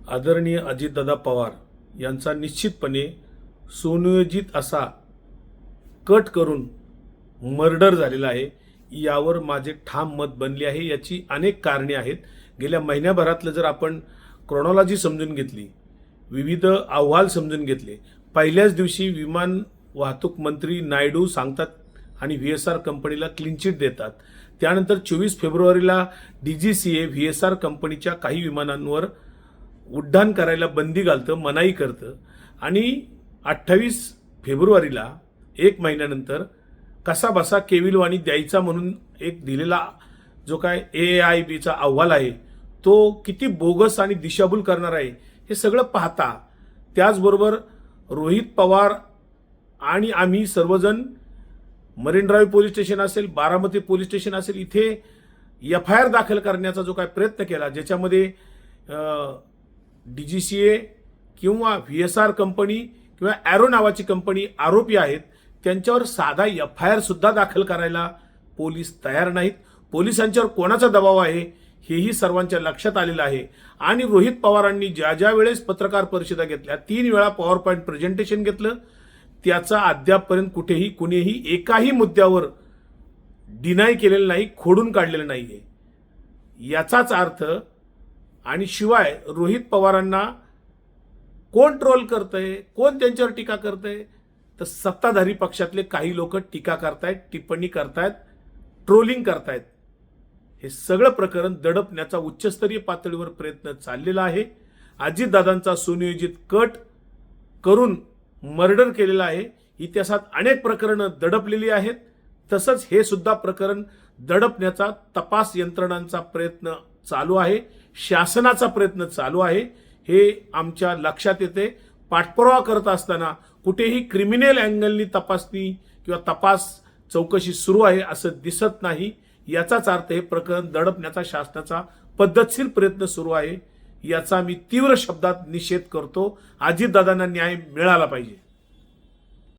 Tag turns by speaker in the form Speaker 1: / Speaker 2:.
Speaker 1: आदरणीय अजितदादा पवार यांचा निश्चितपणे सुनियोजित असा कट करून मर्डर झालेला आहे। यावर माझे ठाम मत बनले आहे। याची अनेक कारणे आहेत। गेल्या महिन्याभरातलं जर आपण क्रोनॉलॉजी समजून घेतली, विविध अहवाल समजून घेतले, पहिल्याच दिवशी विमान वाहतूक मंत्री नायडू सांगतात आणि व्हीएसआर कंपनीला क्लीन चिट देतात। त्यानंतर 24 फेब्रुवारीला डीजीसीए व्हीएसआर कंपनीच्या काही विमानांवर उड्डाण करायला बंदी घालतं, मनाई करतं आणि 28 फेब्रुवारीला एक महिन्यानंतर कसा बसा केविलवाणी द्यायचा म्हणून एक दिलेला जो काय AAIBचा अहवाल आहे तो किती बोगस आणि दिशाभूल करणार आहे हे सगळं पाहता, त्याचबरोबर रोहित पवार आणि आम्ही सर्वजण मरीन ड्राईव्ह पोलीस स्टेशन असेल, बारामती पोलीस स्टेशन असेल, इथे FIR दाखल करण्याचा जो काय प्रयत्न केला, ज्याच्यामध्ये डीजीसीए किंवा व्हीएसआर कंपनी किंवा ॲरो नावाची कंपनी आरोपी आहेत, त्यांच्यावर साधा FIR सुद्धा दाखल करायला पोलीस तयार नाहीत। पोलिसांच्यावर कोणाचा दबाव आहे हेही सर्वांच्या लक्षात आलेलं आहे। आणि रोहित पवारांनी ज्या ज्या वेळेस पत्रकार परिषदा घेतल्या, 3 वेळा पॉवर पॉईंट प्रेझेंटेशन घेतलं, त्याचा अद्यापपर्यंत कुणीही एकाही मुद्द्यावर डिनाय केलेलं नाही, खोडून काढलेलं नाहीये। याचाच अर्थ आणि शिवाय रोहित पवारांना कोण ट्रोल करतंय, कोण त्यांच्यावर टीका करतंय, तर सत्ताधारी पक्षातले काही लोक टीका करतायत, टिप्पणी करतायत, ट्रोलिंग करतायत। हे सगळं प्रकरण दडपण्याचा उच्चस्तरीय पातळीवर प्रयत्न चाललेला आहे। अजितदादांचा सुनियोजित कट करून मर्डर केलेला आहे। इतिहासात अनेक प्रकरणं दडपलेली आहेत, तसंच हे सुद्धा प्रकरण दडपण्याचा तपास यंत्रणांचा प्रयत्न चालू आहे, शासनाचा प्रयत्न चालू आहे। हे आमच्या लक्षात येते। पाठपुरावा करत असताना कुठेही क्रिमिनल अँगलनी तपासणी किंवा तपास चौकशी सुरू आहे असं दिसत नाही। याचाच अर्थ हे प्रकरण दडपण्याचा शासनाचा पद्धतशीर प्रयत्न सुरू आहे। याचा मी तीव्र शब्दात निषेध करतो। अजितदादांना न्याय मिळाला पाहिजे।